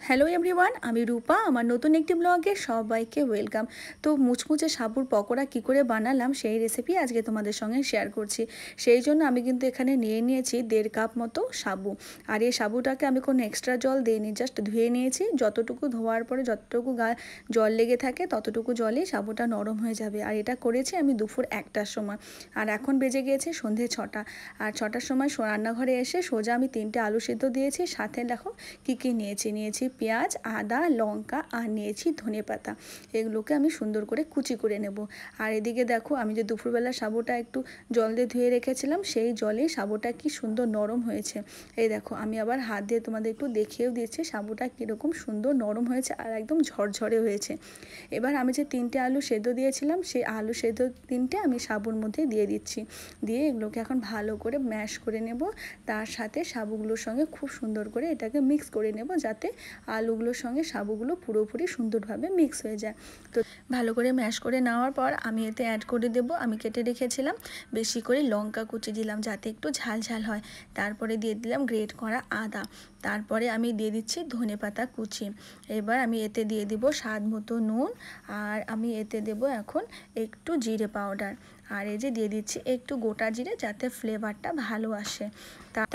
Hello everyone, আমি রূপা। আমার নতুন একটি ব্লগে সবাইকে ওয়েলকাম। তো মুচমুচে সাবুর পকোড়া কী করে বানালাম সেই রেসিপি আজকে তোমাদের সঙ্গে শেয়ার করছি। সেই জন্য আমি কিন্তু এখানে নিয়েছি 1.5 কাপ মতো সাবু। আর এই সাবুটাকে আমি কোনো এক্সট্রা জল দিইনি, জাস্ট ধুয়ে নিয়েছি। যতটুকু ধোয়ার পরে যতটুকু জল লেগে থাকে ততটুকু জলেই সাবুটা নরম হয়ে যাবে। আর এটা করেছি আমি দুপুর 1টার সময়। আর এখন বেজে গিয়েছে সন্ধে 6টা। আর 6টার সময় রান্নাঘরে এসে সোজা আমি 3টে আলু সিদ্ধ দিয়েছি। সাথে দেখো কী নিয়েছি পেঁয়াজ, আদা, লঙ্কা আর নিয়েছি ধনেপাতা। এগুলোকে আমি সুন্দর করে কুচি করে নেব। আর এদিকে দেখো আমি যে দুপুরবেলা সাবুটা একটু জল দিয়ে ধুয়ে রেখেছিলাম, সেই জলে সাবুটা কি সুন্দর নরম হয়েছে। এই দেখো আমি আবার হাত দিয়ে তোমাদের একটু দেখিয়েও দিচ্ছি সাবুটা কীরকম সুন্দর নরম হয়েছে আর একদম ঝরঝরে হয়েছে। এবার আমি যে 3টে আলু সেদ্ধ দিয়েছিলাম সেই আলু সেদ্ধ 3টে আমি সাবুর মধ্যে দিয়ে দিচ্ছি। দিয়ে এগুলোকে এখন ভালো করে ম্যাশ করে নেব। তার সাথে সাবুগুলোর সঙ্গে খুব সুন্দর করে এটাকে মিক্স করে নেব, যাতে আলুগুলোর সঙ্গে সাবুগুলো পুরোপুরি সুন্দরভাবে মিক্স হয়ে যায়। তো ভালো করে ম্যাশ করে নেওয়ার পর আমি এতে অ্যাড করে দেব, আমি কেটে রেখেছিলাম বেশি করে লঙ্কা কুচি দিলাম যাতে একটু ঝাল ঝাল হয়। তারপরে দিয়ে দিলাম গ্রেট করা আদা। তারপরে আমি দিয়ে দিচ্ছি ধনেপাতা কুচি। এবার আমি এতে দিয়ে দিব স্বাদ মতো নুন। আর আমি এতে দেব এখন একটু জিরে পাউডার। আর এই যে দিয়ে দিচ্ছি একটু গোটা জিরে, যাতে ফ্লেভারটা ভালো আসে।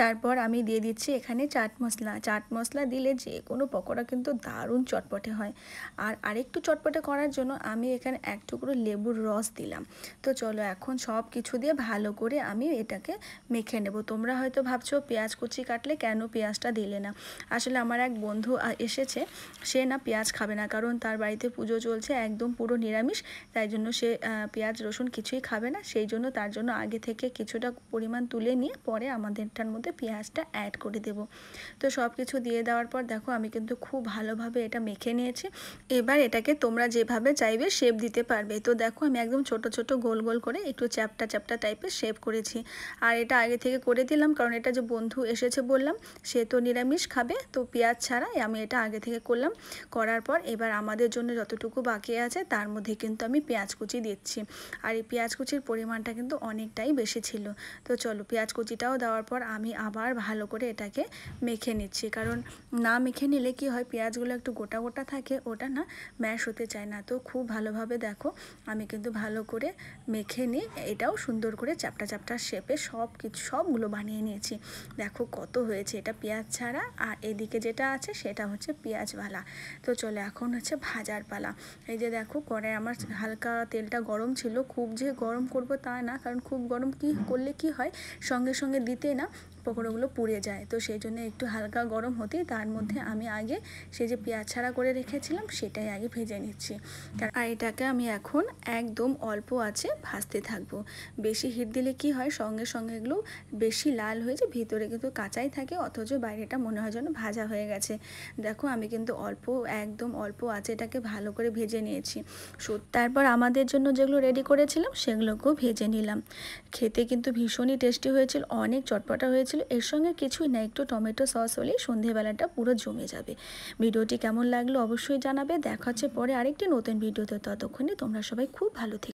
তারপর আমি দিয়ে দিচ্ছি এখানে চাট মশলা। চাট মশলা দিলে যে কোনো পকোড়া কিন্তু দারুণ চটপটে হয়। আর আরেকটু চটপটে করার জন্য আমি এখানে 1 টুকরো লেবুর রস দিলাম। তো চলো এখন সব কিছু দিয়ে ভালো করে আমি এটাকে মেখে নেব। তোমরা হয়তো ভাবছো পেঁয়াজ কুচি কাটলে কেন পেঁয়াজটা দিলে না। আসলে আমার এক বন্ধু এসেছে, সে না পেঁয়াজ খাবে না, কারণ তার বাড়িতে পুজো চলছে, একদম পুরো নিরামিষ। তাই জন্য সে পেঁয়াজ রসুন কিছুই খাবে না। সেই জন্য তার জন্য আগে থেকে কিছুটা পরিমাণ তুলে নিয়ে পরে আমাদেরটার মধ্যে পেঁয়াজটা অ্যাড করে দেব। তো সব কিছু দিয়ে দেওয়ার পর দেখো আমি কিন্তু খুব ভালোভাবে এটা মেখে নিয়েছি। এবার এটাকে তোমরা যেভাবে চাইবে শেপ দিতে পারবে। তো দেখো আমি একদম ছোট ছোট গোল গোল করে একটু চ্যাপটা চ্যাপটা টাইপের শেপ করেছি। আর এটা আগে থেকে করে দিলাম, কারণ এটা যে বন্ধু এসেছে বললাম, সে তো নিরামিষ খাবে, তো পেঁয়াজ ছাড়া আমি এটা আগে থেকে করলাম। করার পর এবার আমাদের জন্য যতটুকু বাকি আছে তার মধ্যে কিন্তু আমি পেঁয়াজ কুচি দিচ্ছি। আর এই পেঁয়াজ কুচির পরিমাণটা কিন্তু অনেকটাই বেশি ছিল। তো চলো পেঁয়াজ কুচিটাও দেওয়ার পর আমি আবার ভালো করে এটাকে মেখে নিচ্ছি, কারণ না মেখে নিলে কি হয়, পেঁয়াজগুলো একটু গোটা গোটা থাকে, ওটা না ম্যাশ হতে চায় না। তো খুব ভালোভাবে দেখো আমি কিন্তু ভালো করে মেখে নিয়ে এটাও সুন্দর করে চ্যাপটা চ্যাপটা শেপে সবগুলো বানিয়ে নিয়েছি। দেখো কত হয়েছে এটা পেঁয়াজ ছাড়া। আর এদিকে যেটা আছে সেটা হচ্ছে পেঁয়াজওয়ালা। তো চলো এখন হচ্ছে ভাজার পালা। এই যে দেখো কড়াই আমার হালকা তেলটা গরম ছিল, খুব যে গরম করব তা না, কারণ খুব গরম করলে কি হয়, সঙ্গে সঙ্গে দিতে না পকোড়াগুলো পুড়ে যায়। তো সেই জন্য একটু হালকা গরম হতেই তার মধ্যে আমি আগে সেই যে পেঁয়াজ ছাড়া করে রেখেছিলাম সেটাই আগে ভেজে নিচ্ছি। আর এটাকে আমি এখন একদম অল্প আছে ভাজতে থাকবো। বেশি হিট দিলে কি হয়, সঙ্গে সঙ্গে এগুলো বেশি লাল হয়ে যায়, ভিতরে কিন্তু কাঁচাই থাকে, অথচ বাইরেটা মনে হয় যেন ভাজা হয়ে গেছে। দেখো আমি কিন্তু একদম অল্প আছে এটাকে ভালো করে ভেজে নিয়েছি। তারপর আমাদের জন্য যেগুলো রেডি করেছিলাম সেগুলোকেও ভেজে নিলাম। খেতে কিন্তু ভীষণই টেস্টি হয়েছিল, অনেক চটপটা হয়েছিল। এর সঙ্গে কিছুই না, একটু টমেটো সস হলেই সন্ধেবেলাটা পুরো জমে যাবে। ভিডিওটি কেমন লাগলো অবশ্যই জানাবে। দেখা হচ্ছে পরে আরেকটি নতুন ভিডিওতে। ততক্ষণে তোমরা সবাই খুব ভালো থেকো।